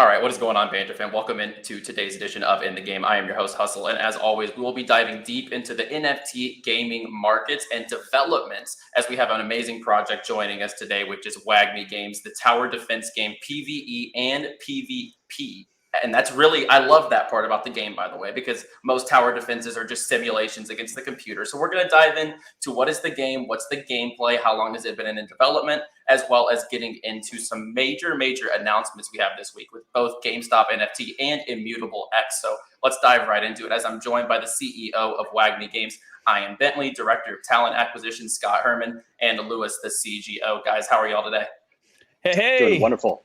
All right, what is going on, Banter fan? Welcome into today's edition of In the Game. I am your host, Hustle, and as always, we will be diving deep into the NFT gaming markets and developments as we have an amazing project joining us today, which is WAGMI Games, the tower defense game PvE and PvP. And that's really, I love that part about the game, by the way, because most tower defenses are just simulations against the computer. So we're going to dive into what is the game, what's the gameplay, how long has it been in development, as well as getting into some major announcements we have this week with both Gamestop NFT and Immutable X. So let's dive right into it as I'm joined by the CEO of WAGMI Games, Ian Bentley, Director of Talent Acquisition, Scott Herman, and Lewis, the CGO. Guys, how are y'all today? Hey. Doing wonderful.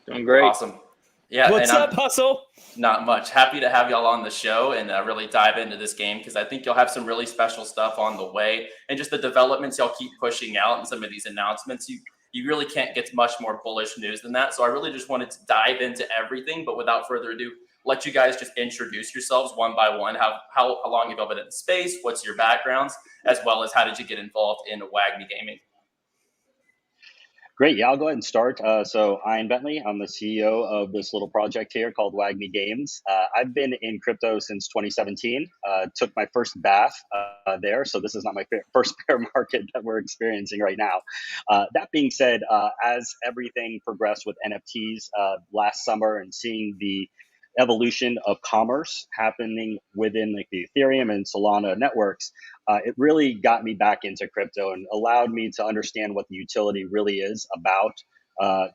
Doing great. Awesome. Yeah. What's up, Hustle? Not much. Happy to have y'all on the show and really dive into this game because I think you'll have some really special stuff on the way and just the developments y'all keep pushing out and some of these announcements. You really can't get much more bullish news than that. So I really just wanted to dive into everything. But without further ado, let you guys just introduce yourselves one by one. How long have y'all been in the space? What's your backgrounds? As well as how did you get involved in WAGMI Gaming? Great. Yeah, I'll go ahead and start. So Ian Bentley, I'm the CEO of this little project here called WAGMI Games. I've been in crypto since 2017, took my first bath there. So this is not my first bear market that we're experiencing right now. That being said, as everything progressed with NFTs last summer and seeing the evolution of commerce happening within like the Ethereum and Solana networks, it really got me back into crypto and allowed me to understand what the utility really is about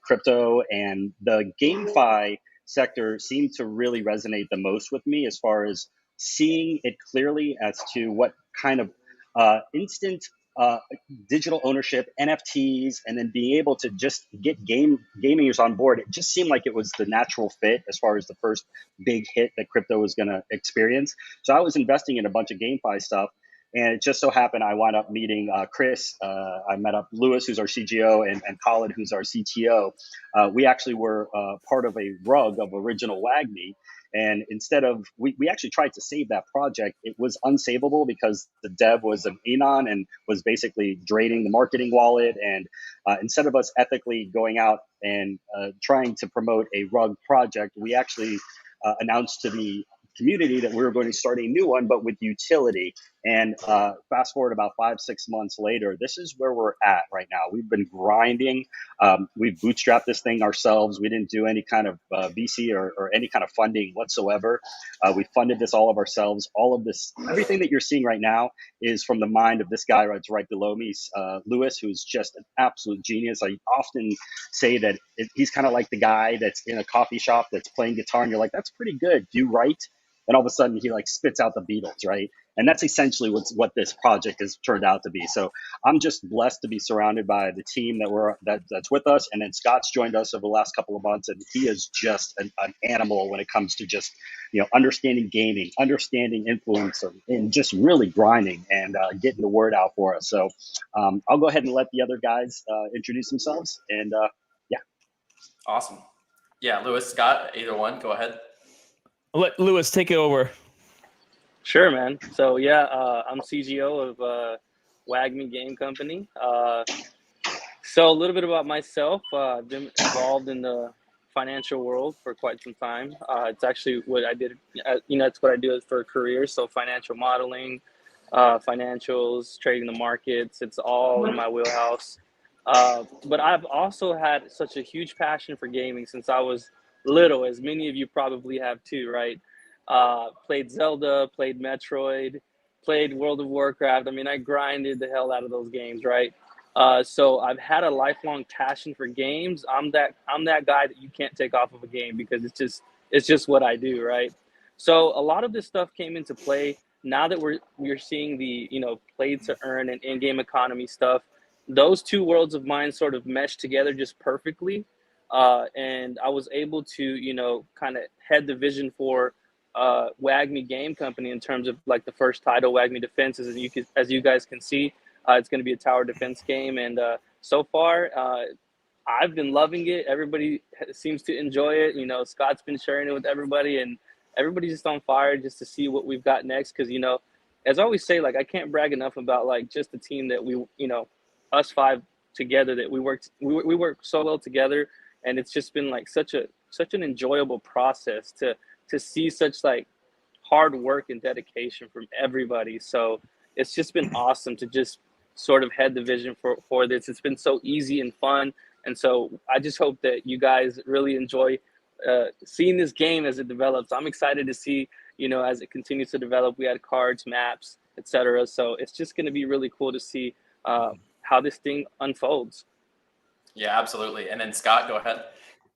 crypto. And the GameFi sector seemed to really resonate the most with me as far as seeing it clearly as to what kind of instant digital ownership, NFTs, and then being able to just get gamers on board. It just seemed like it was the natural fit as far as the first big hit that crypto was going to experience. So I was investing in a bunch of GameFi stuff. And it just so happened I wound up meeting Chris. I met up Lewis, who's our CGO, and Colin, who's our CTO. We actually were part of a rug of original WAGMI. And instead of, we actually tried to save that project. It was unsavable because the dev was an anon and was basically draining the marketing wallet. And instead of us ethically going out and trying to promote a rug project, we actually announced to the community that we were going to start a new one, but with utility. And fast forward about 5-6 months later, this is where we're at right now. We've been grinding. We've bootstrapped this thing ourselves. We didn't do any kind of VC or any kind of funding whatsoever. We funded this all of ourselves. All of this, everything that you're seeing right now is from the mind of this guy right below me, Lewis, who's just an absolute genius. I often say that he's kind of like the guy that's in a coffee shop that's playing guitar and you're like, that's pretty good. Do you write? And all of a sudden he like spits out the Beatles, right? And that's essentially what this project has turned out to be. So I'm just blessed to be surrounded by the team that's with us. And then Scott's joined us over the last couple of months, and he is just an animal when it comes to just, understanding gaming, understanding influence, and just really grinding and getting the word out for us. So I'll go ahead and let the other guys introduce themselves. And yeah. Awesome. Yeah, Lewis, Scott, either one, go ahead. Let Lewis take it over. Sure, man. So yeah, I'm CGO of WAGMI Game Company. So a little bit about myself. I've been involved in the financial world for quite some time. It's actually what I did. It's what I do for a career. So financial modeling, financials, trading the markets. It's all in my wheelhouse. But I've also had such a huge passion for gaming since I was little, as many of you probably have too, right? Played Zelda, played Metroid, played World of Warcraft. I mean, I grinded the hell out of those games, right? So I've had a lifelong passion for games. I'm that guy that you can't take off of a game because it's just what I do, right? So a lot of this stuff came into play now that we're seeing the play to earn and in-game economy stuff. Those two worlds of mine sort of meshed together just perfectly. And I was able to, kind of head the vision for WAGMI Game Company in terms of like the first title, WAGMI Defense, as you guys can see, it's going to be a tower defense game. And so far, I've been loving it. Everybody seems to enjoy it. Scott's been sharing it with everybody, and everybody's just on fire just to see what we've got next. Because, as I always say, like, I can't brag enough about like just the team that we, us five together, that we work so well together. And it's just been like such a such an enjoyable process to see such like hard work and dedication from everybody. So it's just been awesome to just sort of head the vision for this. It's been so easy and fun. And so I just hope that you guys really enjoy seeing this game as it develops. I'm excited to see, you know, as it continues to develop. We had cards, maps, etc. So it's just going to be really cool to see how this thing unfolds. Yeah, absolutely. And then Scott, go ahead.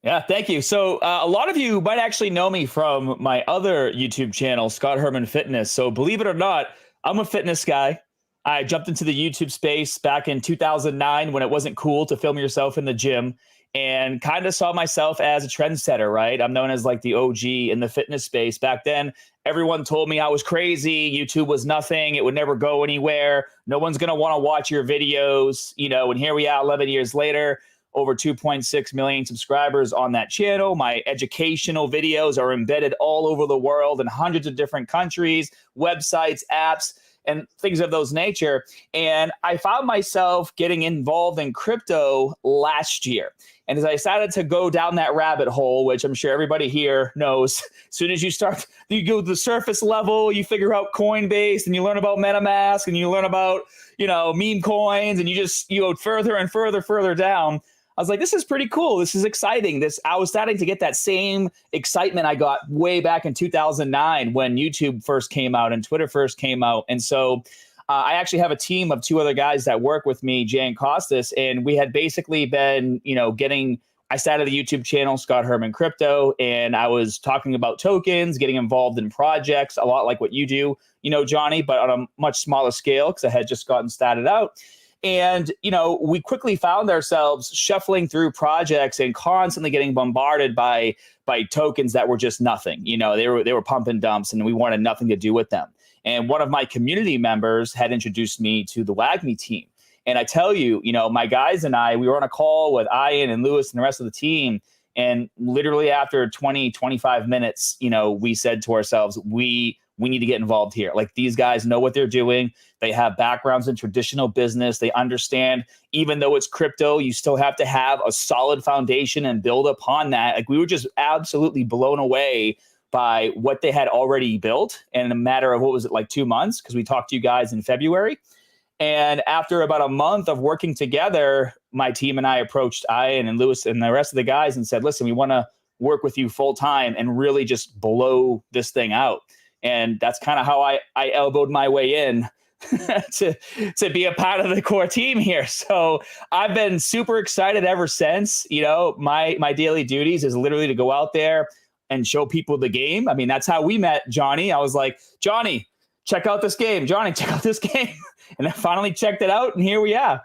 Yeah, thank you. So a lot of you might actually know me from my other YouTube channel, Scott Herman Fitness. So believe it or not, I'm a fitness guy. I jumped into the YouTube space back in 2009 when it wasn't cool to film yourself in the gym, and kind of saw myself as a trendsetter, right? I'm known as like the OG in the fitness space. Back then, everyone told me I was crazy. YouTube was nothing. It would never go anywhere. No one's going to want to watch your videos, you know, and here we are 11 years later, over 2.6 million subscribers on that channel. My educational videos are embedded all over the world in hundreds of different countries, websites, apps, and things of those nature. And I found myself getting involved in crypto last year. And as I decided to go down that rabbit hole, which I'm sure everybody here knows, as soon as you start, you go to the surface level, you figure out Coinbase and you learn about MetaMask and you learn about, you know, meme coins, and you go further and further down. I was like, this is pretty cool. This is exciting. I was starting to get that same excitement I got way back in 2009 when YouTube first came out and Twitter first came out. And so I actually have a team of two other guys that work with me, Jay and Costas, and we had basically been, you know, I started the YouTube channel, Scott Herman Crypto, and I was talking about tokens, getting involved in projects, a lot like what you do, you know, Johnny, but on a much smaller scale because I had just gotten started out. And, you know, we quickly found ourselves shuffling through projects and constantly getting bombarded by tokens that were just nothing. You know, they were pump and dumps, and we wanted nothing to do with them. And one of my community members had introduced me to the WAGMI team. And I tell you, you know, my guys and we were on a call with Ian and Lewis and the rest of the team. And literally after 20, 25 minutes, you know, we said to ourselves, we need to get involved here. Like, these guys know what they're doing. They have backgrounds in traditional business. They understand, even though it's crypto, you still have to have a solid foundation and build upon that. Like, we were just absolutely blown away by what they had already built in a matter of, 2 months? Because we talked to you guys in February. And after about a month of working together, my team and I approached Ian and Lewis and the rest of the guys and said, listen, we want to work with you full time and really just blow this thing out. And that's kind of how I elbowed my way in to be a part of the core team here. So I've been super excited ever since. You know, my daily duties is literally to go out there and show people the game. I mean, that's how we met Johnny. I was like, Johnny, check out this game. Johnny, check out this game. And I finally checked it out, and here we are.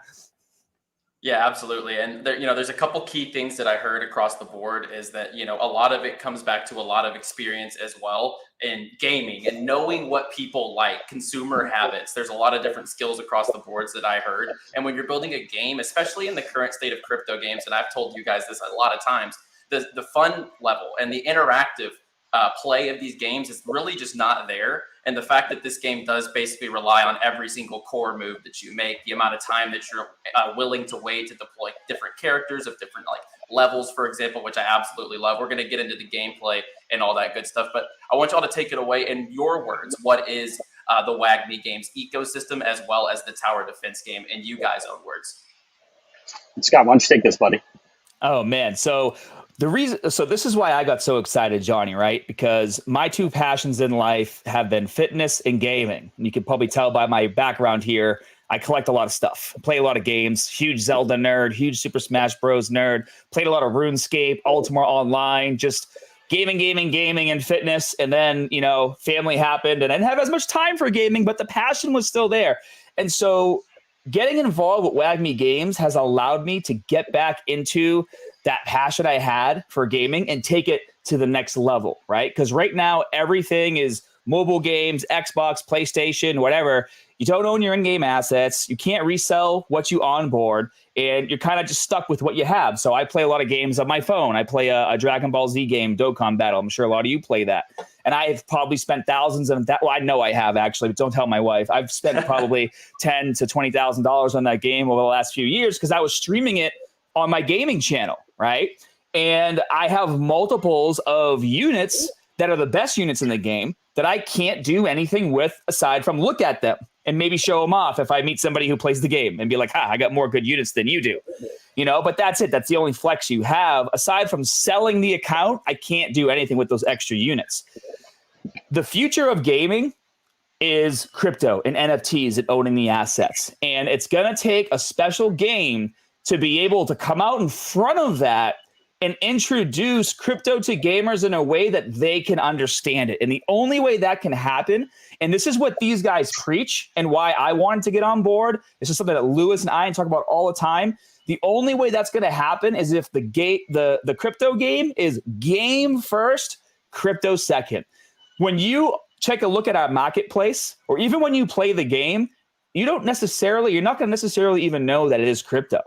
Yeah, absolutely. And there, you know, there's a couple key things that I heard across the board is that, you know, a lot of it comes back to a lot of experience as well in gaming and knowing what people like, consumer habits. There's a lot of different skills across the boards that I heard. And when you're building a game, especially in the current state of crypto games, and I've told you guys this a lot of times, the fun level and the interactive play of these games is really just not there. And the fact that this game does basically rely on every single core move that you make, the amount of time that you're willing to wait to deploy different characters of different like levels, for example, which I absolutely love. We're going to get into the gameplay and all that good stuff, but I want y'all to take it away in your words. What is the WAGMI Games ecosystem as well as the tower defense game in you guys' own words? Scott, why don't you take this, buddy? Oh, man. So this is why I got so excited, Johnny, right? Because my two passions in life have been fitness and gaming. And you can probably tell by my background here, I collect a lot of stuff, play a lot of games, huge Zelda nerd, huge Super Smash Bros. Nerd, played a lot of RuneScape, Ultima Online, just gaming, and fitness. And then, you know, family happened and I didn't have as much time for gaming, but the passion was still there. And so getting involved with WAGMI Games has allowed me to get back into that passion I had for gaming and take it to the next level, right? Because right now, everything is mobile games, Xbox, PlayStation, whatever. You don't own your in-game assets. You can't resell what you onboard, and you're kind of just stuck with what you have. So I play a lot of games on my phone. I play a Dragon Ball Z game, Dokkan Battle. I'm sure a lot of you play that. And I have probably spent thousands of that. Well, I know I have actually, but don't tell my wife. I've spent probably $10,000 to $20,000 on that game over the last few years because I was streaming it on my gaming channel, right? And I have multiples of units that are the best units in the game that I can't do anything with aside from look at them and maybe show them off if I meet somebody who plays the game and be like, I got more good units than you do. But that's it. That's the only flex you have. Aside from selling the account, I can't do anything with those extra units. The future of gaming is crypto and NFTs and owning the assets. And it's going to take a special game to be able to come out in front of that and introduce crypto to gamers in a way that they can understand it. And the only way that can happen, and this is what these guys preach and why I wanted to get on board, this is something that Lewis and I talk about all the time. The only way that's going to happen is if the crypto game is game first, crypto second. When you take a look at our marketplace, or even when you play the game, you're not going to necessarily even know that it is crypto.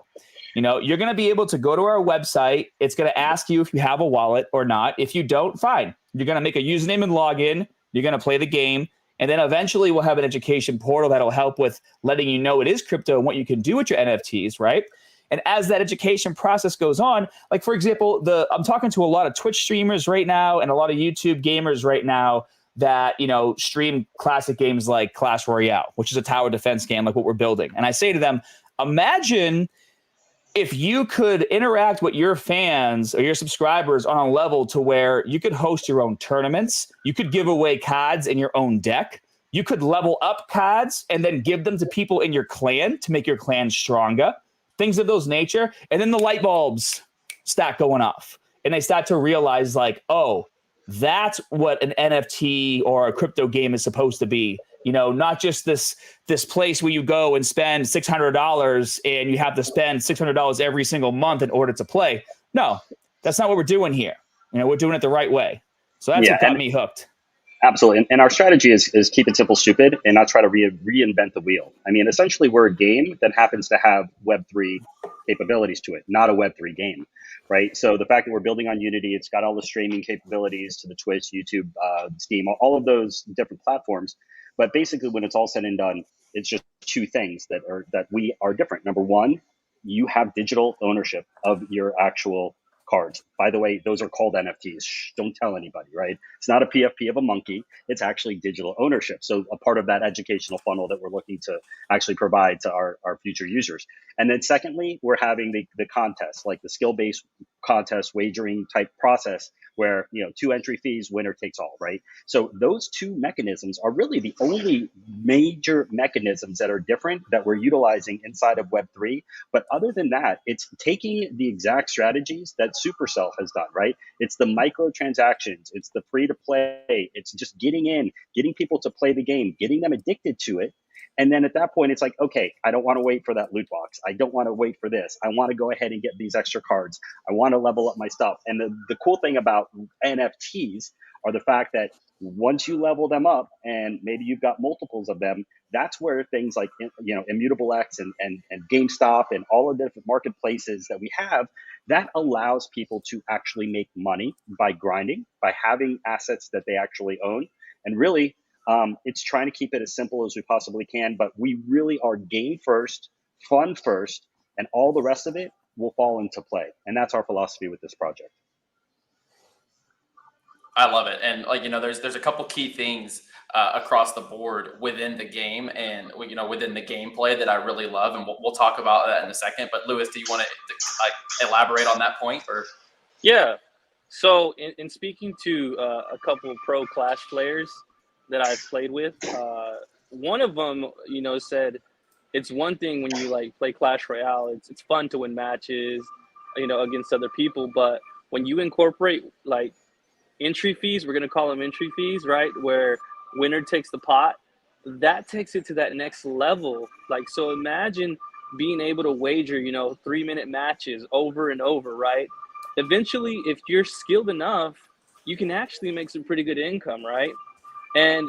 You're going to be able to go to our website. It's going to ask you if you have a wallet or not. If you don't, fine. You're going to make a username and log in. You're going to play the game. And then eventually we'll have an education portal that'll help with letting you know it is crypto and what you can do with your NFTs, right? And as that education process goes on, like, for example, I'm talking to a lot of Twitch streamers right now and a lot of YouTube gamers right now that, stream classic games like Clash Royale, which is a tower defense game like what we're building. And I say to them, imagine if you could interact with your fans or your subscribers on a level to where you could host your own tournaments, you could give away cards in your own deck, you could level up cards and then give them to people in your clan to make your clan stronger, things of those nature. And then the light bulbs start going off and they start to realize like, oh, that's what an NFT or a crypto game is supposed to be. Not just this place where you go and spend $600 and you have to spend $600 every single month in order to play. No, that's not what we're doing here. We're doing it the right way. So that's what got me hooked. Absolutely. And our strategy is keep it simple, stupid, and not try to reinvent the wheel. I mean, essentially, we're a game that happens to have Web3 capabilities to it, not a Web3 game, right? So the fact that we're building on Unity, it's got all the streaming capabilities to the Twitch, YouTube, Steam, all of those different platforms. But basically, when it's all said and done, it's just two things that we are different. Number one, you have digital ownership of your actual cards. By the way, those are called NFTs. Shh, don't tell anybody, right? It's not a PFP of a monkey. It's actually digital ownership. So a part of that educational funnel that we're looking to actually provide to our future users. And then secondly, we're having the contest, like the skill-based contest wagering type process where, 2 entry fees, winner takes all, right? So those two mechanisms are really the only major mechanisms that are different that we're utilizing inside of Web3. But other than that, it's taking the exact strategies that Supercell has done, right? It's the microtransactions, it's the free to play, it's just getting people to play the game, getting them addicted to it. And then at that point, it's like, okay, I don't want to wait for that loot box. I don't want to wait for this. I want to go ahead and get these extra cards. I want to level up my stuff. And the cool thing about NFTs are the fact that once you level them up and maybe you've got multiples of them, that's where things like, Immutable X and Gamestop and all of the different marketplaces that we have, that allows people to actually make money by grinding, by having assets that they actually own. And really, it's trying to keep it as simple as we possibly can, but we really are game first, fun first, and all the rest of it will fall into play. And that's our philosophy with this project. I love it. And there's a couple key things across the board within the game and, within the gameplay that I really love. And we'll talk about that in a second. But Lewis, do you want to elaborate on that point? Or? Yeah. So in speaking to a couple of pro Clash players that I've played with, one of them, said it's one thing when you play Clash Royale, it's fun to win matches, against other people. But when you incorporate entry fees, we're going to call them entry fees, right? Where winner takes the pot, that takes it to that next level. So imagine being able to wager, 3-minute matches over and over, right? Eventually, if you're skilled enough, you can actually make some pretty good income, right? And,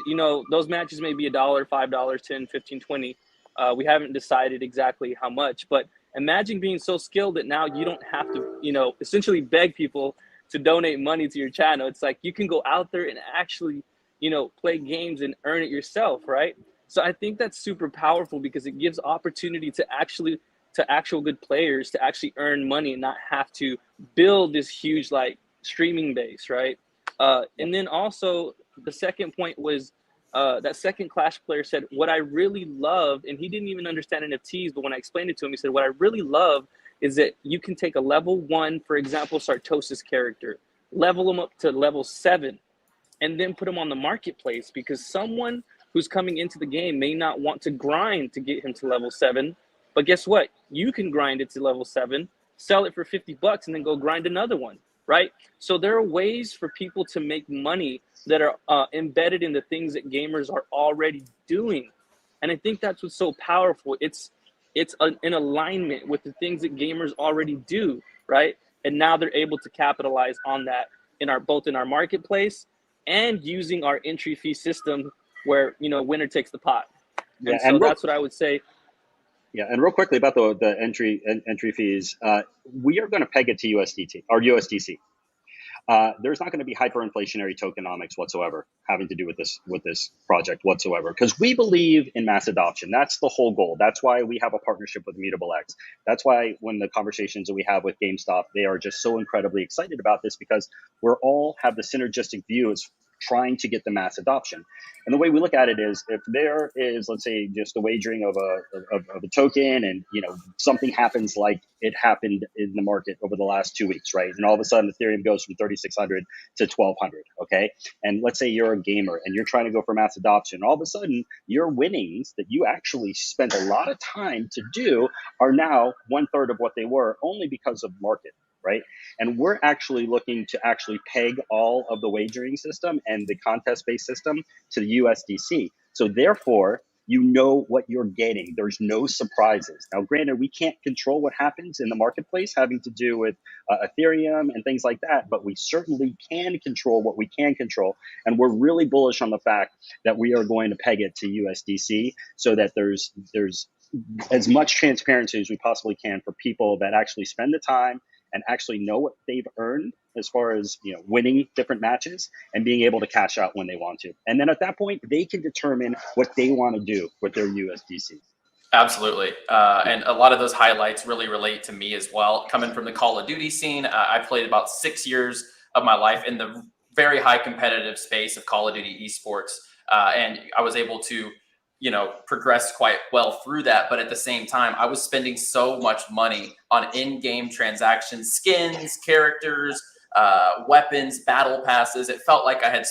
those matches may be $1, $5, $10, $15, $20. We haven't decided exactly how much, but imagine being so skilled that now you don't have to, essentially beg people to donate money to your channel. It's like you can go out there and actually, play games and earn it yourself, right? So I think that's super powerful because it gives opportunity to actually to actual good players to actually earn money and not have to build this huge like streaming base, right? And then also the second point was that second Clash player said, what I really love, and he didn't even understand NFTs, but when I explained it to him, he said, what I really love is that you can take a level 1, for example, Sartosis character, level them up to level 7, and then put them on the marketplace, because someone who's coming into the game may not want to grind to get him to level 7. But guess what? You can grind it to level 7, sell it for $50, and then go grind another one, right? So there are ways for people to make money that are embedded in the things that gamers are already doing. And I think that's what's so powerful. It's in alignment with the things that gamers already do, right? And now they're able to capitalize on that both in our marketplace and using our entry fee system where, winner takes the pot. And so that's what I would say. Yeah, and real quickly about the entry fees, we are going to peg it to USDT or USDC. There's not going to be hyperinflationary tokenomics whatsoever having to do with this project whatsoever, because we believe in mass adoption. That's the whole goal. That's why we have a partnership with Immutable X. That's why when the conversations that we have with Gamestop, they are just so incredibly excited about this, because we're all have the synergistic view as trying to get the mass adoption. And the way we look at it is, if there is, let's say, just the wagering of a token, and something happens like it happened in the market over the last 2 weeks, right? And all of a sudden Ethereum goes from 3,600 to 1,200, okay? And let's say you're a gamer and you're trying to go for mass adoption. All of a sudden, your winnings that you actually spent a lot of time to do are now 1/3 of what they were, only because of market. Right. And we're actually looking to actually peg all of the wagering system and the contest-based system to the USDC. So therefore, you know what you're getting. There's no surprises. Now, granted, we can't control what happens in the marketplace having to do with Ethereum and things like that, but we certainly can control what we can control. And we're really bullish on the fact that we are going to peg it to USDC so that there's as much transparency as we possibly can for people that actually spend the time and actually know what they've earned as far as winning different matches and being able to cash out when they want to. And then at that point, they can determine what they want to do with their USDC. Absolutely. And a lot of those highlights really relate to me as well. Coming from the Call of Duty scene, I played about 6 years of my life in the very high competitive space of Call of Duty esports. And I was able to progressed quite well through that. But at the same time, I was spending so much money on in-game transactions, skins, characters, weapons, battle passes. It felt like I had,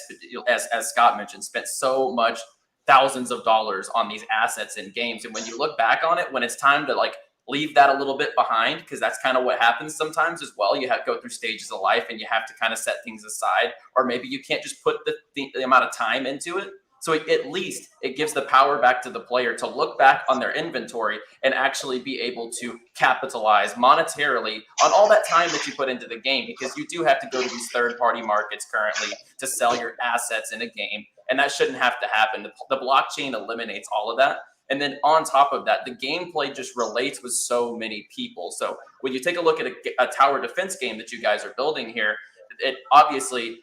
as Scott mentioned, spent so much thousands of dollars on these assets in games. And when you look back on it, when it's time to leave that a little bit behind, because that's kind of what happens sometimes as well. You have to go through stages of life and you have to kind of set things aside, or maybe you can't just put the amount of time into it. So at least it gives the power back to the player to look back on their inventory and actually be able to capitalize monetarily on all that time that you put into the game, because you do have to go to these third-party markets currently to sell your assets in a game, and that shouldn't have to happen. The blockchain eliminates all of that. And then on top of that, the gameplay just relates with so many people. So when you take a look at a tower defense game that you guys are building here, it obviously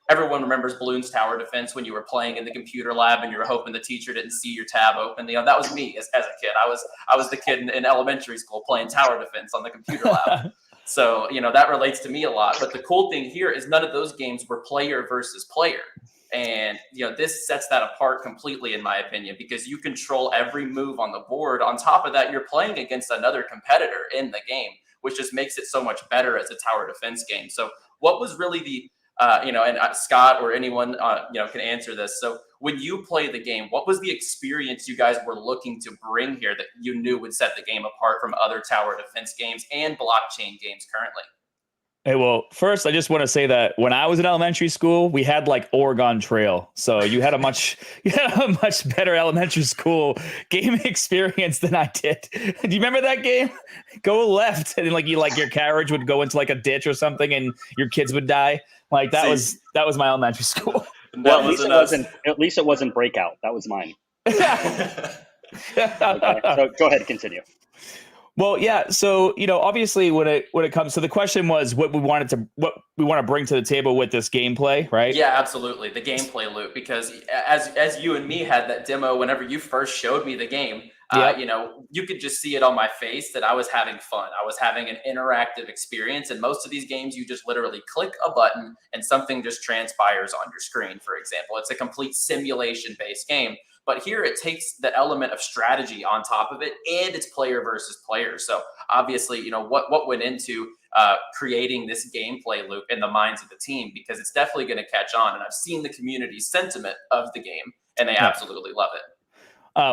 everyone remembers Bloons Tower Defense when you were playing in the computer lab and you were hoping the teacher didn't see your tab open. That was me as a kid. I was the kid in elementary school playing tower defense on the computer lab. So, that relates to me a lot. But the cool thing here is none of those games were player versus player. And, this sets that apart completely, in my opinion, because you control every move on the board. On top of that, you're playing against another competitor in the game, which just makes it so much better as a tower defense game. So what was really the and Scott or anyone, can answer this. So when you play the game, what was the experience you guys were looking to bring here that you knew would set the game apart from other tower defense games and blockchain games currently? Hey, well, first, I just want to say that when I was in elementary school, we had Oregon Trail. So you had a much better elementary school gaming experience than I did. Do you remember that game? Go left, and your carriage would go into a ditch or something, and your kids would die. That was my elementary school. Well, at least it wasn't Breakout. That was mine. Okay, so go ahead, continue. Well, yeah. So, obviously when it comes to the question was what we want to bring to the table with this gameplay, right? Yeah, absolutely. The gameplay loop, because as you and me had that demo, whenever you first showed me the game, Yep. You know, you could just see it on my face that I was having fun. I was having an interactive experience. And most of these games, you just literally click a button and something just transpires on your screen, for example. It's a complete simulation-based game. But here it takes the element of strategy on top of it, and it's player versus player. So obviously, you know, what went into creating this gameplay loop in the minds of the team, because it's definitely going to catch on. And I've seen the community sentiment of the game, and they absolutely love it.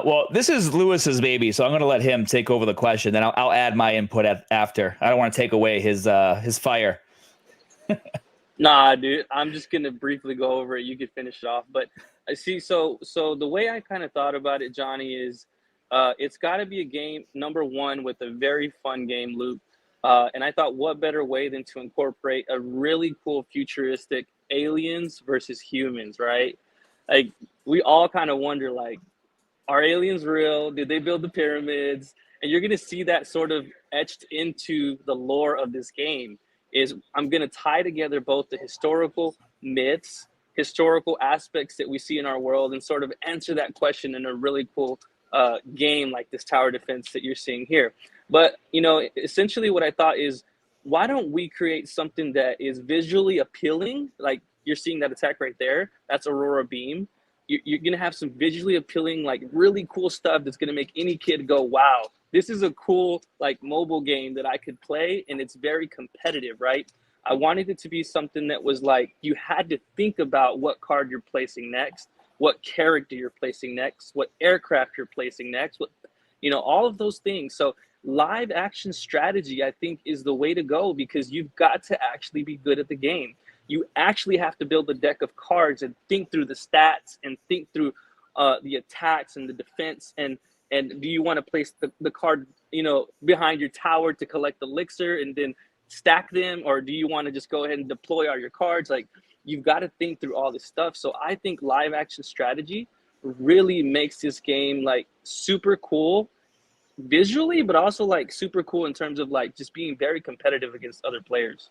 Well, this is Lewis's baby, so I'm going to let him take over the question. Then I'll add my input after. I don't want to take away his fire. Nah, dude, I'm just gonna briefly go over it. You could finish it off, but I see. So the way I kind of thought about it, Johnny, is it's got to be a game, number one, with a very fun game loop. And I thought, what better way than to incorporate a really cool futuristic aliens versus humans, right? Like, we all kind of wonder, like, are aliens real? Did they build the pyramids? And you're going to see that sort of etched into the lore of this game. Is I'm going to tie together both the historical myths, historical aspects that we see in our world, and sort of answer that question in a really cool game like this tower defense that you're seeing here. But, you know, essentially what I thought is, why don't we create something that is visually appealing? Like, you're seeing that attack right there. That's Aurora Beam. You're going to have some visually appealing, like, really cool stuff that's going to make any kid go, wow, this is a cool, like, mobile game that I could play, and it's very competitive, right? I wanted it to be something that was like, you had to think about what card you're placing next, what character you're placing next, what aircraft you're placing next, what, you know, all of those things. So live action strategy, I think, is the way to go, because you've got to actually be good at the game. You actually have to build a deck of cards and think through the stats and think through the attacks and the defense. And do you want to place the card, you know, behind your tower to collect the elixir and then stack them? Or do you want to just go ahead and deploy all your cards? Like, you've got to think through all this stuff. So I think live action strategy really makes this game, like, super cool visually, but also, like, super cool in terms of, like, just being very competitive against other players.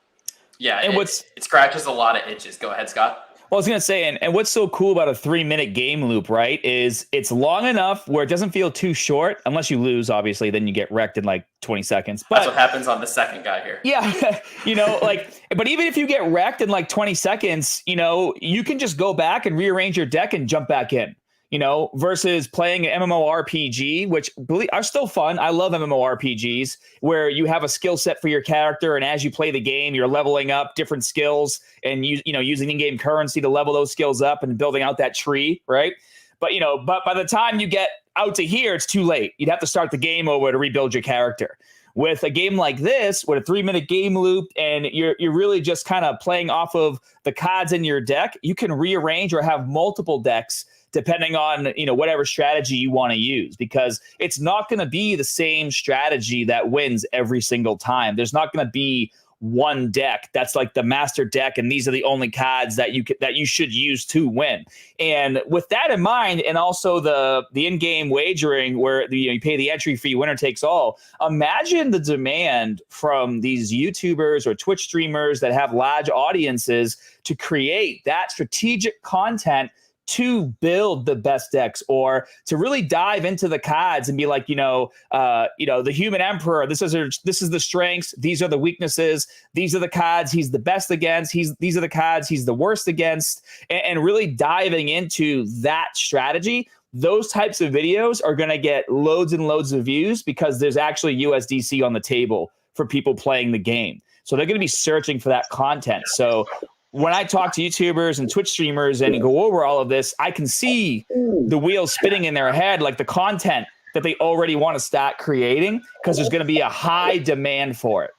Yeah, And it scratches a lot of itches. Go ahead, Scott. Well, I was going to say, and what's so cool about a 3-minute game loop, right, is it's long enough where it doesn't feel too short, unless you lose, obviously, then you get wrecked in like 20 seconds. But that's what happens on the second guy here. Yeah, you know, like, but even if you get wrecked in like 20 seconds, you know, you can just go back and rearrange your deck and jump back in. You know, versus playing an MMORPG, which are still fun. I love MMORPGs where you have a skill set for your character, and as you play the game, you're leveling up different skills and you know, using in-game currency to level those skills up and building out that tree, right? But, you know, but by the time you get out to here, it's too late. You'd have to start the game over to rebuild your character. With a game like this, with a 3-minute game loop, and you're really just kind of playing off of the cards in your deck, you can rearrange or have multiple decks depending on, you know, whatever strategy you want to use, because it's not going to be the same strategy that wins every single time. There's not going to be one deck that's like the master deck, and these are the only cards that you should use to win. And with that in mind, and also the in-game wagering where you pay the entry fee, winner takes all. Imagine the demand from these YouTubers or Twitch streamers that have large audiences to create that strategic content to build the best decks, or to really dive into the cards and be like, the human emperor, this is the strengths, these are the weaknesses, these are the cards he's the best against, these are the cards he's the worst against, and really diving into that strategy. Those types of videos are going to get loads and loads of views because there's actually USDC on the table for people playing the game. So they're going to be searching for that content. So when I talk to YouTubers and Twitch streamers and go over all of this, I can see the wheels spinning in their head, like the content that they already want to start creating, because there's going to be a high demand for it.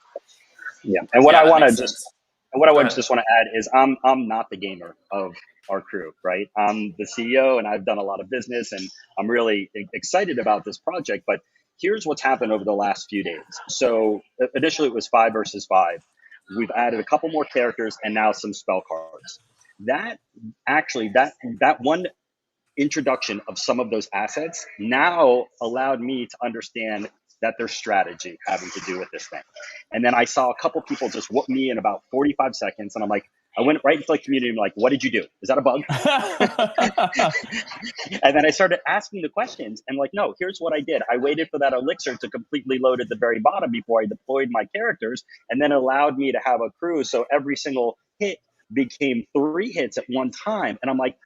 Yeah, and what I want to just want to add is I'm not the gamer of our crew, right? I'm the CEO, and I've done a lot of business, and I'm really excited about this project. But here's what's happened over the last few days. So initially it was 5 versus 5. We've added a couple more characters and now some spell cards. That one introduction of some of those assets now allowed me to understand that there's strategy having to do with this thing. And then I saw a couple people just whoop me in about 45 seconds. And I'm like, I went right into the community and like, what did you do? Is that a bug? And then I started asking the questions and like, no, here's what I did. I waited for that elixir to completely load at the very bottom before I deployed my characters, and then allowed me to have a crew. So every single hit became 3 hits at one time. And I'm like,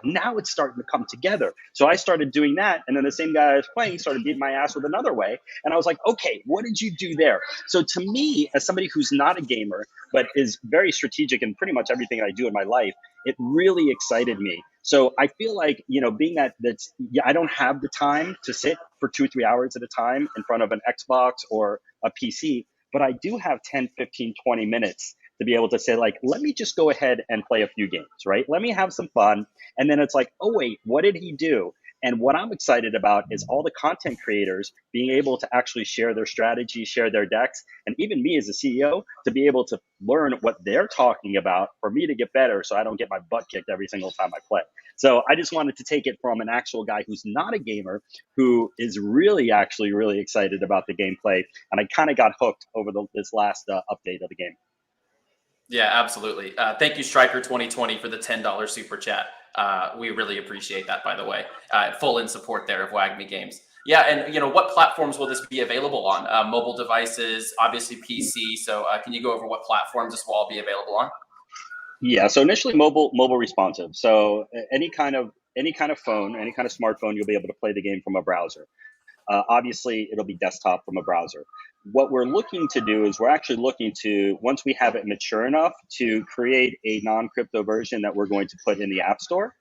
now it's starting to come together. So I started doing that. And then the same guy I was playing started beating my ass with another way. And I was like, okay, what did you do there? So to me, as somebody who's not a gamer, but is very strategic in pretty much everything I do in my life, it really excited me. So I feel like, being I don't have the time to sit for 2-3 hours at a time in front of an Xbox or a PC, but I do have 10, 15, 20 minutes to be able to say, like, let me just go ahead and play a few games, right? Let me have some fun. And then it's like, oh, wait, what did he do? And what I'm excited about is all the content creators being able to actually share their strategy, share their decks, and even me as a CEO to be able to learn what they're talking about for me to get better so I don't get my butt kicked every single time I play. So I just wanted to take it from an actual guy who's not a gamer, who is really actually really excited about the gameplay. And I kind of got hooked over this last update of the game. Yeah, absolutely. Thank you, Striker2020, for the $10 super chat. We really appreciate that, by the way. Full in support there of WAGMI Games. Yeah, and what platforms will this be available on? Mobile devices, obviously PC. So can you go over what platforms this will all be available on? Yeah, so initially mobile responsive. So any kind of phone, any kind of smartphone, you'll be able to play the game from a browser. Obviously, it'll be desktop from a browser. What we're looking to do is we're actually looking to, once we have it mature enough, to create a non-crypto version that we're going to put in the App Store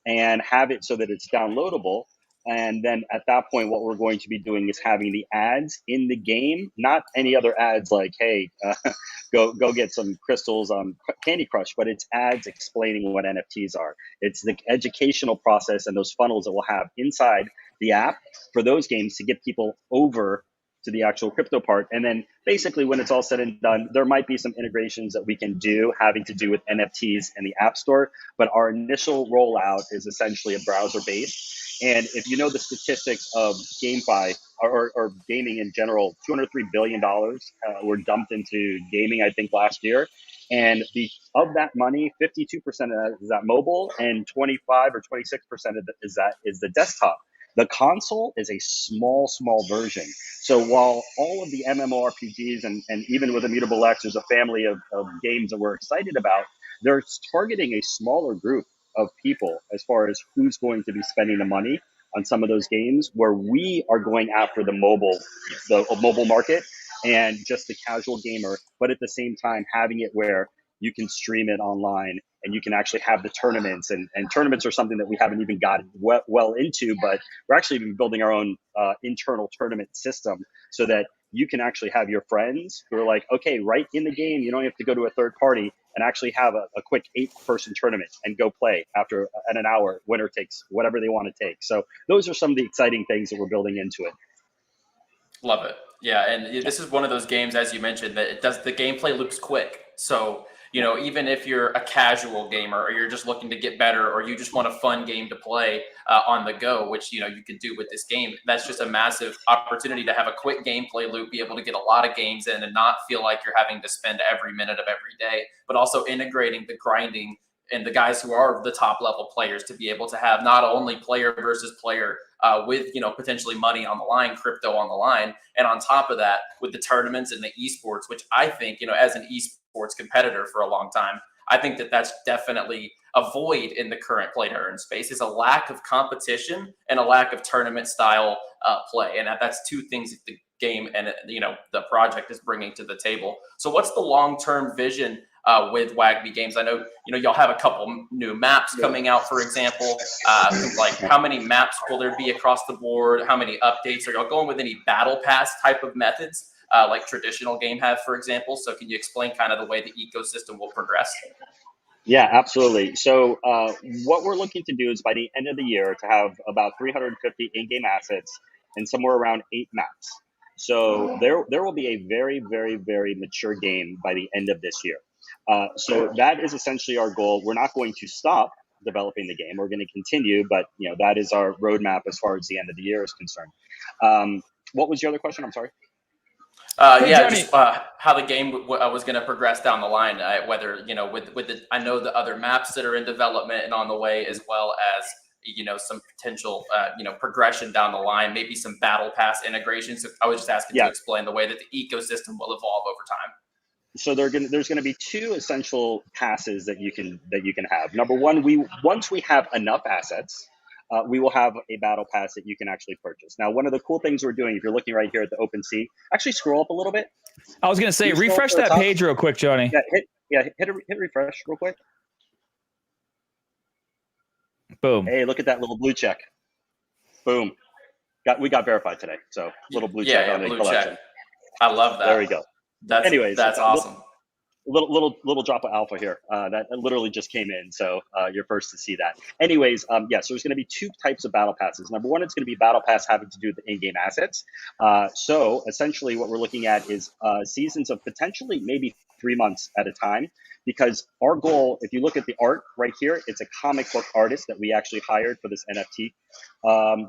and have it so that it's downloadable. And then at that point, what we're going to be doing is having the ads in the game, not any other ads like, hey, go get some crystals on Candy Crush, but it's ads explaining what NFTs are. It's the educational process and those funnels that we'll have inside the app for those games to get people over to the actual crypto part. And then basically when it's all said and done, there might be some integrations that we can do having to do with NFTs in the App Store. But our initial rollout is essentially a browser based. And if you know the statistics of GameFi or gaming in general, $203 billion were dumped into gaming, I think, last year. And of that money, 52% of that is that mobile, and 25 or 26% of is the desktop. The console is a small version. So while all of the MMORPGs and even with Immutable X, there's a family of games that we're excited about, they're targeting a smaller group of people as far as who's going to be spending the money on some of those games, where we are going after the mobile market and just the casual gamer, but at the same time having it where you can stream it online and you can actually have the tournaments, and tournaments are something that we haven't even gotten well into, but we're actually even building our own internal tournament system so that you can actually have your friends who are like, okay, right in the game, you don't have to go to a third party, and actually have a quick 8-person tournament and go play after an hour, winner takes whatever they want to take. So those are some of the exciting things that we're building into it. Love it. Yeah, and this is one of those games, as you mentioned, that the gameplay loops quick. So, even if you're a casual gamer or you're just looking to get better, or you just want a fun game to play on the go, which, you can do with this game, that's just a massive opportunity to have a quick gameplay loop, be able to get a lot of games in and not feel like you're having to spend every minute of every day, but also integrating the grinding and the guys who are the top level players to be able to have not only player versus player with, potentially money on the line, crypto on the line. And on top of that, with the tournaments and the esports, which I think, as an esports competitor for a long time, I think that that's definitely a void in the current play to earn space, is a lack of competition and a lack of tournament style play. And that's two things that the game and, the project is bringing to the table. So what's the long-term vision with WAGMI Games? I know, y'all have a couple new maps coming out, for example. Like, how many maps will there be across the board? How many updates? Are y'all going with any battle pass type of methods, like traditional game have, for example? So can you explain kind of the way the ecosystem will progress? Yeah, absolutely. So what we're looking to do is by the end of the year to have about 350 in-game assets and somewhere around 8 maps. So there will be a very, very, very mature game by the end of this year. So that is essentially our goal. We're not going to stop developing the game. We're going to continue, but that is our roadmap as far as the end of the year is concerned. What was your other question? I'm sorry. Hey, Yeah, Johnny. just how the game was going to progress down the line. Whether with the I know the other maps that are in development and on the way, as well as some potential progression down the line, maybe some battle pass integration. So I was just asking to Yeah. explain the way that the ecosystem will evolve over time. So there's going to be two essential passes that you can have. Number one, once we have enough assets, we will have a battle pass that you can actually purchase. Now, one of the cool things we're doing, if you're looking right here at the OpenSea, actually scroll up a little bit. I was going to say, Can you scroll refresh to the that top? page real quick, Johnny. Hit refresh real quick. Boom. Hey, look at that little blue check. Boom. We got verified today. So little blue check on the blue collection. check. I love that. There we go. Anyways, that's awesome. Little drop of alpha here. That literally just came in, so you're first to see that. Anyways, so there's going to be two types of battle passes. Number one, it's going to be battle pass having to do with the in-game assets. So essentially, what we're looking at is seasons of potentially maybe 3 months at a time, because our goal, if you look at the art right here, it's a comic book artist that we actually hired for this NFT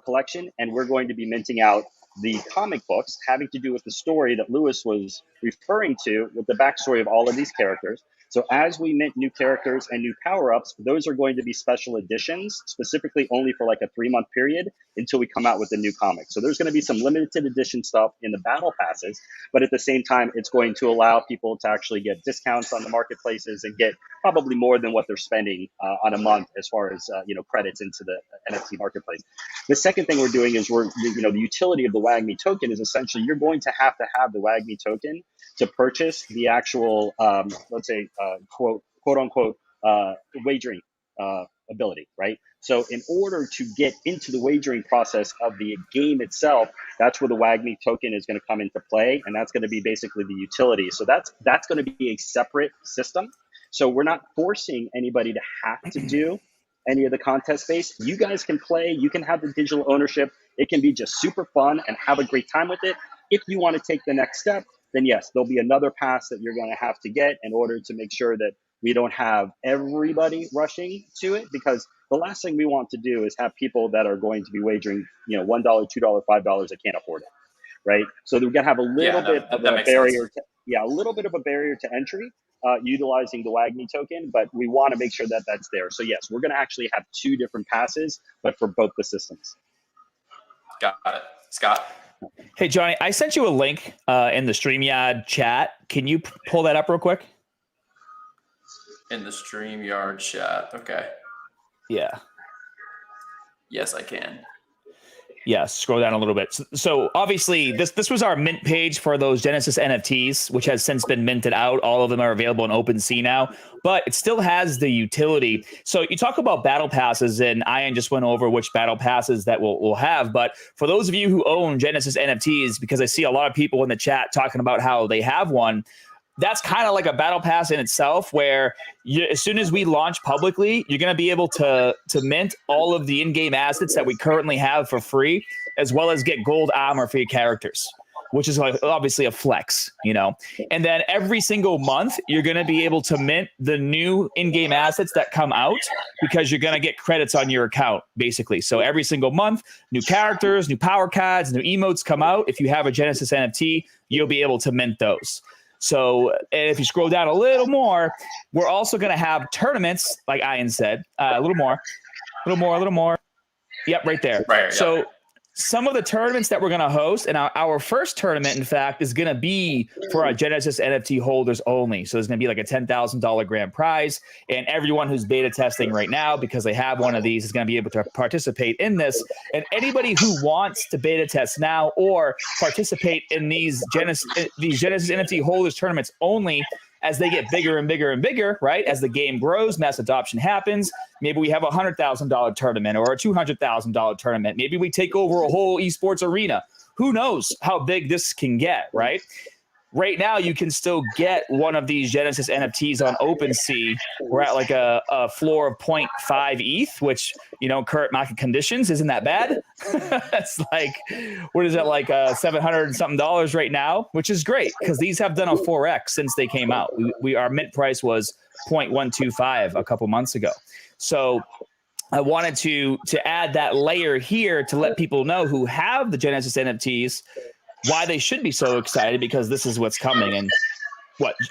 collection, and we're going to be minting out the comic books having to do with the story that Lewis was referring to, with the backstory of all of these characters. So as we mint new characters and new power-ups, those are going to be special editions, specifically only for like a 3-month period until we come out with the new comic. So there's going to be some limited edition stuff in the battle passes, but at the same time, it's going to allow people to actually get discounts on the marketplaces and get probably more than what they're spending on a month as far as credits into the NFT marketplace. The second thing we're doing is the utility of the WAGMI token is essentially you're going to have the WAGMI token to purchase the actual, let's say, quote unquote, wagering ability, right? So in order to get into the wagering process of the game itself, that's where the WAGMI token is going to come into play, and that's going to be basically the utility. So that's going to be a separate system. So we're not forcing anybody to have to do any of the contest space. You guys can play, you can have the digital ownership. It can be just super fun and have a great time with it. If you want to take the next step, then yes, there'll be another pass that you're going to have to get in order to make sure that we don't have everybody rushing to it, because the last thing we want to do is have people that are going to be wagering, $1, $2, $5 that can't afford it, right? So we're going to have a little bit of a barrier to entry, utilizing the WAGMI token, but we want to make sure that that's there. So yes, we're going to actually have 2 different passes, but for both the systems. Got it. Scott. Hey, Johnny, I sent you a link in the StreamYard chat. Can you pull that up real quick? In the StreamYard chat. Okay. Yeah. Yes, I can. Yeah, scroll down a little bit. So obviously, this was our mint page for those Genesis NFTs, which has since been minted out. All of them are available on OpenSea now, but it still has the utility. So you talk about battle passes, and Ian just went over which battle passes that we'll have. But for those of you who own Genesis NFTs, because I see a lot of people in the chat talking about how they have one, that's kind of like a battle pass in itself, where as soon as we launch publicly, you're going to be able to mint all of the in-game assets that we currently have for free, as well as get gold armor for your characters, which is like obviously a flex, And then every single month, you're going to be able to mint the new in-game assets that come out, because you're going to get credits on your account, basically. So every single month, new characters, new power cards, new emotes come out. If you have a Genesis NFT, you'll be able to mint those. So if you scroll down a little more, we're also going to have tournaments, like Ian said, a little more. Yep, right there. Right. So yep. Some of the tournaments that we're going to host, and our first tournament, in fact, is going to be for our Genesis NFT holders only. So there's going to be like a $10,000 grand prize, and everyone who's beta testing right now, because they have one of these, is going to be able to participate in this. And anybody who wants to beta test now or participate in these Genesis NFT holders tournaments only, as they get bigger and bigger and bigger, right? As the game grows, mass adoption happens. Maybe we have a $100,000 tournament or a $200,000 tournament. Maybe we take over a whole esports arena. Who knows how big this can get, right? Right now, you can still get one of these Genesis NFTs on OpenSea. We're at like a floor of 0.5 ETH, which, current market conditions isn't that bad. That's like, what is it, like $700 and something right now, which is great because these have done a 4x since they came out. Our mint price was 0.125 a couple months ago. So I wanted to add that layer here to let people know who have the Genesis NFTs why they should be so excited, because this is what's coming. And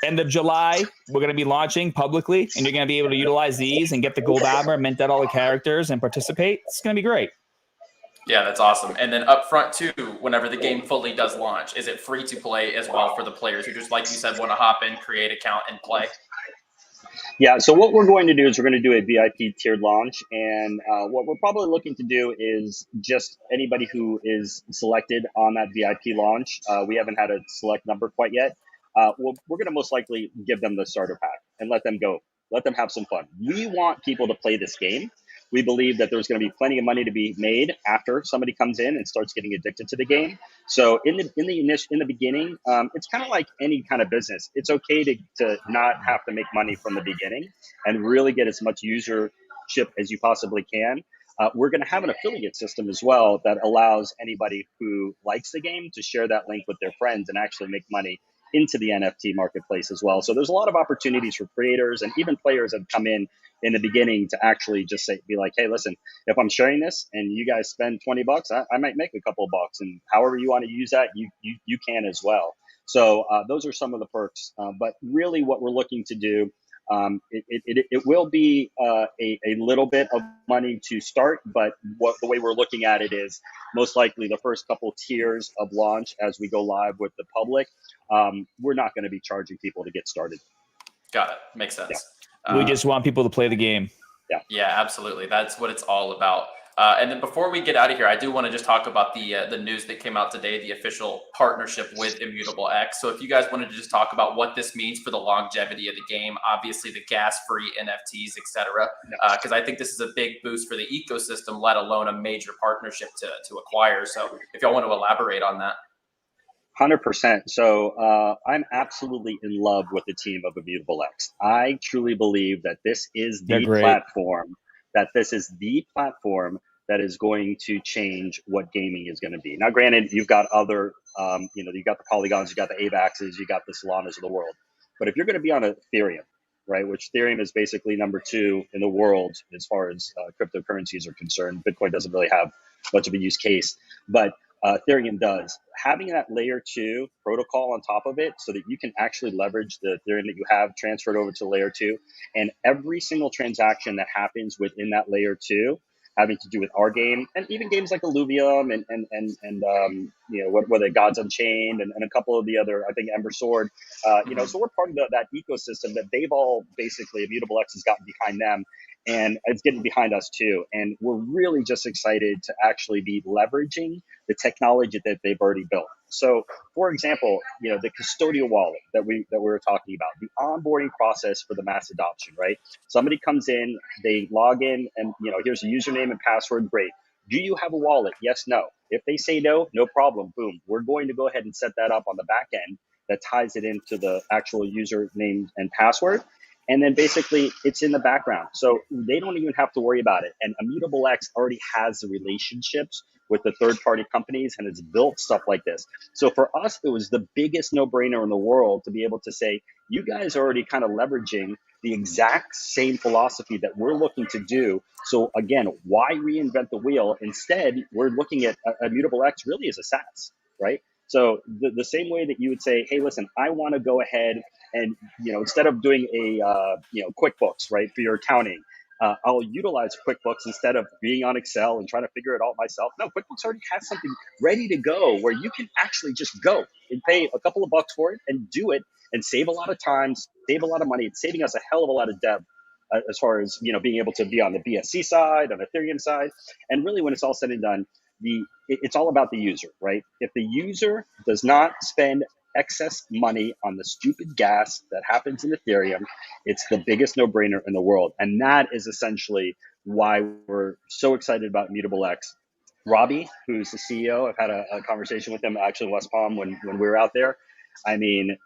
end of July, we're going to be launching publicly, and you're going to be able to utilize these and get the gold armor, mint out all the characters, and participate. It's going to be great. Yeah, that's awesome. And then up front too, whenever the game fully does launch, is it free to play as well for the players who just, like you said, want to hop in, create account, and play? Yeah, so what we're going to do is we're going to do a VIP tiered launch, and what we're probably looking to do is just anybody who is selected on that VIP launch. We haven't had a select number quite yet. We're going to most likely give them the starter pack and let them go. Let them have some fun. We want people to play this game. We believe that there's going to be plenty of money to be made after somebody comes in and starts getting addicted to the game. So in the beginning, it's kind of like any kind of business. It's okay to not have to make money from the beginning and really get as much usership as you possibly can. We're going to have an affiliate system as well that allows anybody who likes the game to share that link with their friends and actually make money into the NFT marketplace as well. So there's a lot of opportunities for creators and even players that come in the beginning to actually just be like, hey, listen, if I'm sharing this and you guys spend $20, I might make a couple of bucks, and however you want to use that, you can as well. So those are some of the perks. But really what we're looking to do, it will be a little bit of money to start, but the way we're looking at it is most likely the first couple tiers of launch as we go live with the public, we're not going to be charging people to get started. Got it. Makes sense. Yeah. We just want people to play the game. Yeah, absolutely. That's what it's all about. And then before we get out of here, I do want to just talk about the news that came out today, the official partnership with Immutable X. So if you guys wanted to just talk about what this means for the longevity of the game, obviously the gas-free NFTs, etc., because I think this is a big boost for the ecosystem, let alone a major partnership to acquire. So if y'all want to elaborate on that. 100%. So I'm absolutely in love with the team of Immutable X. I truly believe that this is the platform, that is going to change what gaming is going to be. Now, granted, you've got other, you've got the Polygons, you've got the AVAXs, you got the Solanas of the world. But if you're going to be on Ethereum, right, which Ethereum is basically number 2 in the world as far as cryptocurrencies are concerned. Bitcoin doesn't really have much of a use case, but Ethereum does. Having that layer 2 protocol on top of it so that you can actually leverage the Ethereum that you have transferred over to layer 2, and every single transaction that happens within that layer 2 having to do with our game, and even games like Illuvium and what were they, Gods Unchained, and a couple of the other, I think Ember Sword, so we're part of that ecosystem that they've all basically, Immutable X has gotten behind them, and it's getting behind us too. And we're really just excited to actually be leveraging the technology that they've already built. So, for example, the custodial wallet that we were talking about, the onboarding process for the mass adoption, right? Somebody comes in, they log in, and here's a username and password. Great. Do you have a wallet? Yes, no. If they say no, no problem. Boom. We're going to go ahead and set that up on the back end that ties it into the actual username and password. And then basically it's in the background. So they don't even have to worry about it. And Immutable X already has the relationships with the third-party companies and has built stuff like this. So for us, it was the biggest no-brainer in the world to be able to say, you guys are already kind of leveraging the exact same philosophy that we're looking to do. So again, why reinvent the wheel? Instead, we're looking at Immutable X really as a SaaS, right? So the same way that you would say, hey, listen, I want to go ahead and, instead of doing a, QuickBooks, right, for your accounting, I'll utilize QuickBooks instead of being on Excel and trying to figure it out myself. No, QuickBooks already has something ready to go where you can actually just go and pay a couple of bucks for it and do it and save a lot of time, save a lot of money. It's saving us a hell of a lot of dev as far as, being able to be on the BSC side, on the Ethereum side. And really, when it's all said and done, it's all about the user, right? If the user does not spend excess money on the stupid gas that happens in Ethereum, it's the biggest no-brainer in the world. And that is essentially why we're so excited about Immutable X. Robbie, who's the CEO, I've had a conversation with him actually in West Palm when we were out there. I mean,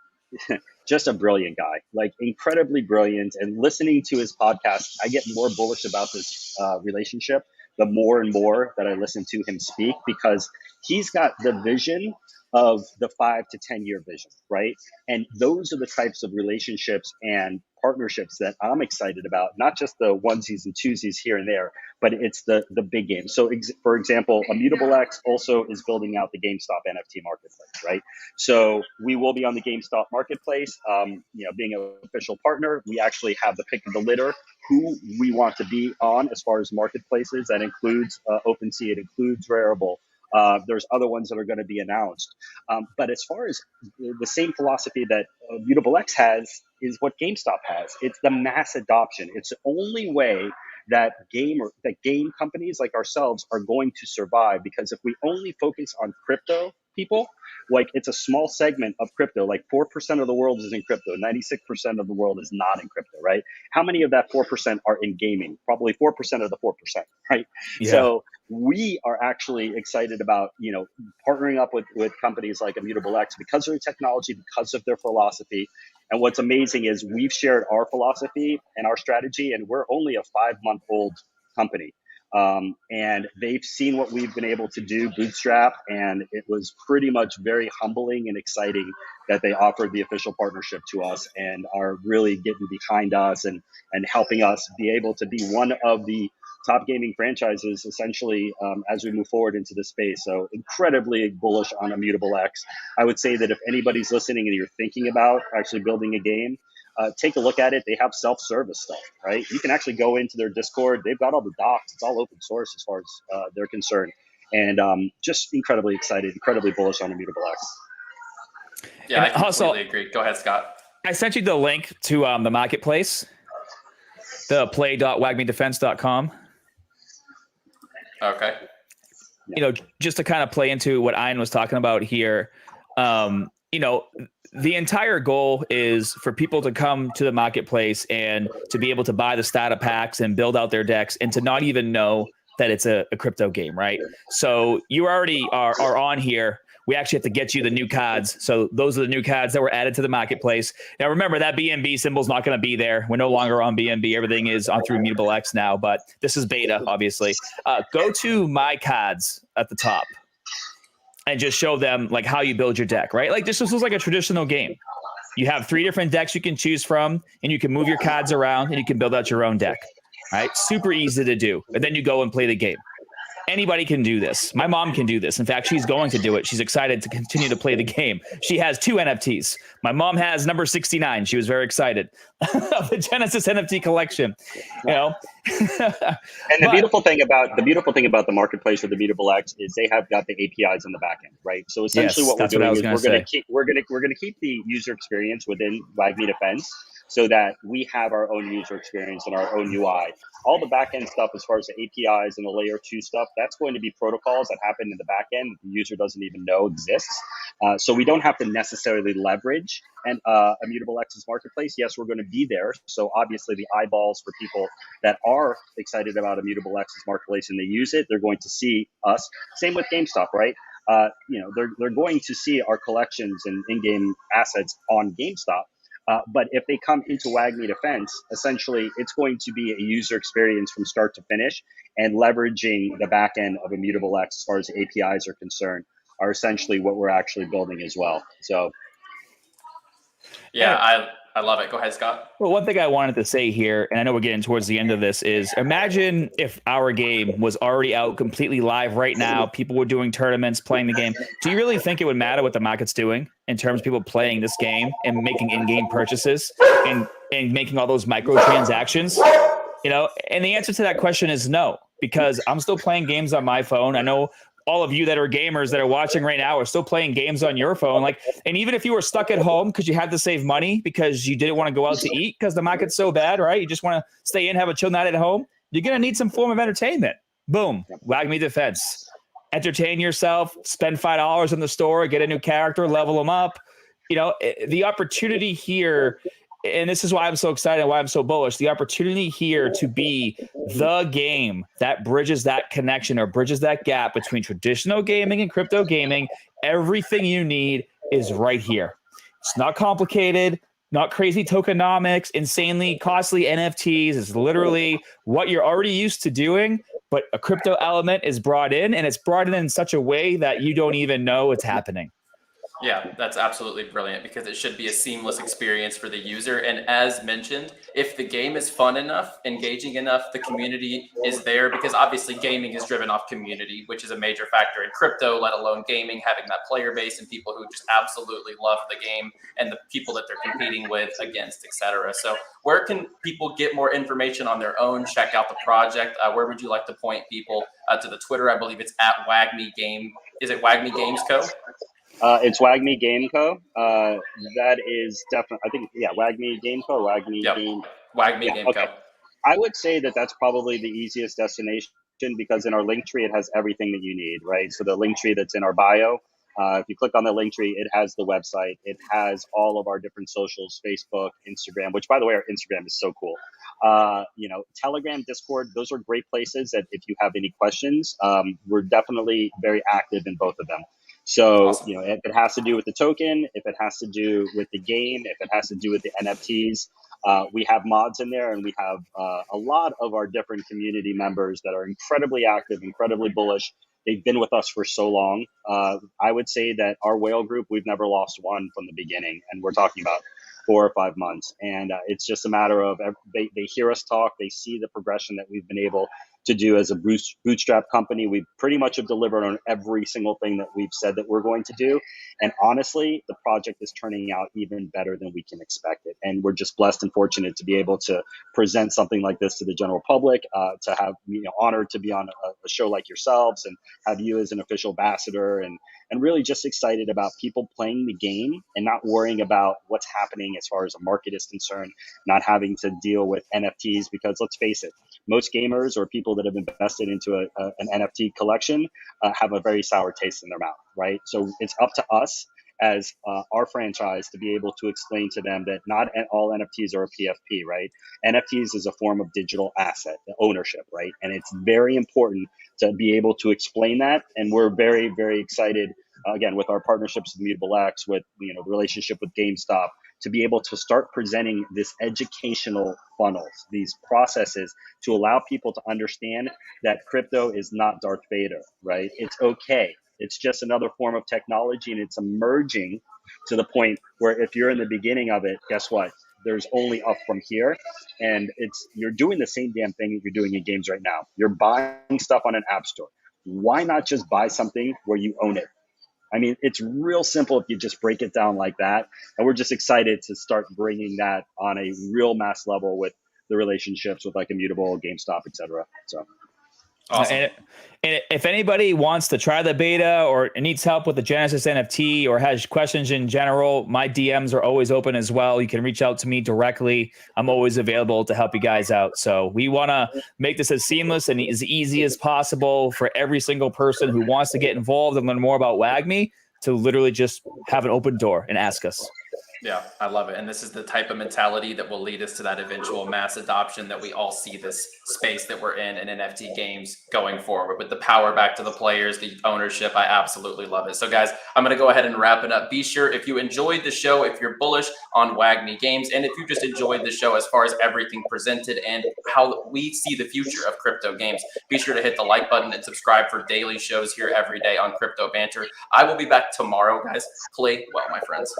just a brilliant guy, like incredibly brilliant. And listening to his podcast, I get more bullish about this relationship the more and more that I listen to him speak, because he's got the vision of the 5 to 10 year vision, right? And those are the types of relationships and partnerships that I'm excited about, not just the onesies and twosies here and there, but it's the big games. So for example, Immutable X also is building out the Gamestop NFT marketplace, right? So we will be on the Gamestop marketplace, being an official partner. We actually have the pick of the litter who we want to be on as far as marketplaces. That includes OpenSea, it includes Rarible. There's other ones that are going to be announced. But as far as the same philosophy that Immutable X has is what GameStop has. It's the mass adoption. It's the only way that game companies like ourselves are going to survive, because if we only focus on crypto people, like it's a small segment of crypto, like 4% of the world is in crypto, 96% of the world is not in crypto, right? How many of that 4% are in gaming? Probably 4% of the 4%, right? Yeah. So we are actually excited about, partnering up with companies like Immutable X because of their technology, because of their philosophy. And what's amazing is we've shared our philosophy and our strategy, and we're only a 5-month-old company. And they've seen what we've been able to do, bootstrap, and it was pretty much very humbling and exciting that they offered the official partnership to us and are really getting behind us and helping us be able to be one of the top gaming franchises, essentially, as we move forward into this space. So incredibly bullish on Immutable X. I would say that if anybody's listening and you're thinking about actually building a game, take a look at it. They have self-service stuff, right? You can actually go into their Discord. They've got all the docs. It's all open source as far as they're concerned. And just incredibly excited, incredibly bullish on Immutable X. Yeah, I completely agree. Go ahead, Scott. I sent you the link to the marketplace, the play.wagmidefense.com. Okay. Just to kind of play into what Ian was talking about here, the entire goal is for people to come to the marketplace and to be able to buy the starter packs and build out their decks and to not even know that it's a crypto game, right? So you already are on here. We actually have to get you the new cards. So those are the new cards that were added to the marketplace. Now, remember that BNB symbol is not going to be there. We're no longer on BNB. Everything is on through Immutable X now, but this is beta, obviously. Go to My Cards at the top and just show them like how you build your deck, right? Like this looks like a traditional game. You have 3 different decks you can choose from, and you can move your cards around, and you can build out your own deck, right? Super easy to do. And then you go and play the game. Anybody can do this. My mom can do this. In fact, she's going to do it. She's excited to continue to play the game. She has 2 NFTs. My mom has number 69. She was very excited of the Genesis NFT collection. And the beautiful thing about the marketplace with the Immutable X is they have got the APIs in the backend, right? So essentially, what we're doing is we're going to keep the user experience within WAGMI Defense, so that we have our own user experience and our own UI. All the backend stuff, as far as the APIs and the layer 2 stuff, that's going to be protocols that happen in the backend that the user doesn't even know exists. So we don't have to necessarily leverage Immutable X's marketplace. Yes, we're going to be there. So obviously the eyeballs for people that are excited about Immutable X's marketplace and they use it, they're going to see us. Same with GameStop, right? They're going to see our collections and in-game assets on GameStop. But if they come into WAGMI Defense, essentially it's going to be a user experience from start to finish, and leveraging the back end of Immutable X as far as APIs are concerned are essentially what we're actually building as well. So, yeah, I love it. Go ahead, Scott. Well, one thing I wanted to say here, and I know we're getting towards the end of this, is imagine if our game was already out completely live right now. People were doing tournaments, playing the game. Do you really think it would matter what the market's doing in terms of people playing this game and making in-game purchases and making all those microtransactions? And the answer to that question is no, because I'm still playing games on my phone. I know all of you that are gamers that are watching right now are still playing games on your phone. And even if you were stuck at home because you had to save money because you didn't want to go out to eat because the market's so bad, right? You just want to stay in, have a chill night at home. You're going to need some form of entertainment. Boom. WAGMI Defense. Entertain yourself, spend $5 in the store, get a new character, level them up. The opportunity here, and this is why I'm so excited and why I'm so bullish, the opportunity here to be the game that bridges that connection or bridges that gap between traditional gaming and crypto gaming. Everything you need is right here. It's not complicated, not crazy tokenomics, insanely costly NFTs. It's literally what you're already used to doing, but a crypto element is brought in, and it's brought in such a way that you don't even know it's happening. Yeah, that's absolutely brilliant because it should be a seamless experience for the user. And as mentioned, if the game is fun enough, engaging enough, the community is there because obviously gaming is driven off community, which is a major factor in crypto, let alone gaming, having that player base and people who just absolutely love the game and the people that they're competing with, against, etc. So where can people get more information on their own, check out the project? Where would you like to point people to the Twitter? I believe it's at WAGMI Game. Is it WAGMI Games Co.? It's WAGMI Game Co. That is definitely, I think, yeah, WAGMI Game Co. WAGMI Yep. Game. WAGMI Yeah, Game okay. Co. I would say that that's probably the easiest destination because in our link tree, it has everything that you need, right? So the link tree that's in our bio, if you click on the link tree, it has the website. It has all of our different socials, Facebook, Instagram, which by the way, our Instagram is so cool. Telegram, Discord, those are great places that if you have any questions, we're definitely very active in both of them. So, Awesome. If it has to do with the token, if it has to do with the game, if it has to do with the NFTs, we have mods in there, and we have a lot of our different community members that are incredibly active, incredibly bullish. They've been with us for so long. I would say that our whale group, we've never lost one from the beginning, and we're talking about 4 or 5 months. And it's just a matter of they hear us talk, they see the progression that we've been able to do as a bootstrap company. We pretty much have delivered on every single thing that we've said that we're going to do. And honestly, the project is turning out even better than we can expect it. And we're just blessed and fortunate to be able to present something like this to the general public, to have, honored to be on a show like yourselves and have you as an official ambassador, and really just excited about people playing the game and not worrying about what's happening as far as a market is concerned, not having to deal with NFTs, because let's face it, most gamers or people that have invested into an NFT collection have a very sour taste in their mouth, right? So it's up to us as our franchise to be able to explain to them that not all NFTs are a PFP, right? NFTs is a form of digital asset ownership, right? And it's very important to be able to explain that. And we're very, very excited, again, with our partnerships with Immutable X, with the relationship with Gamestop, to be able to start presenting this educational funnels, these processes to allow people to understand that crypto is not Darth Vader, right? It's okay. It's just another form of technology, and it's emerging to the point where if you're in the beginning of it, guess what? There's only up from here, and you're doing the same damn thing that you're doing in games right now. You're buying stuff on an app store. Why not just buy something where you own it? I mean, it's real simple if you just break it down like that. And we're just excited to start bringing that on a real mass level with the relationships with like Immutable, GameStop, et cetera. So. Awesome. And if anybody wants to try the beta or needs help with the Genesis NFT or has questions in general, my DMs are always open as well. You can reach out to me directly. I'm always available to help you guys out. So we want to make this as seamless and as easy as possible for every single person who wants to get involved and learn more about WAGMI to literally just have an open door and ask us. Yeah, I love it. And this is the type of mentality that will lead us to that eventual mass adoption that we all see this space that we're in NFT games going forward with the power back to the players, the ownership. I absolutely love it. So guys, I'm going to go ahead and wrap it up. Be sure if you enjoyed the show, if you're bullish on WAGMI Games, and if you just enjoyed the show as far as everything presented and how we see the future of crypto games, be sure to hit the like button and subscribe for daily shows here every day on Crypto Banter. I will be back tomorrow, guys. Play well, my friends.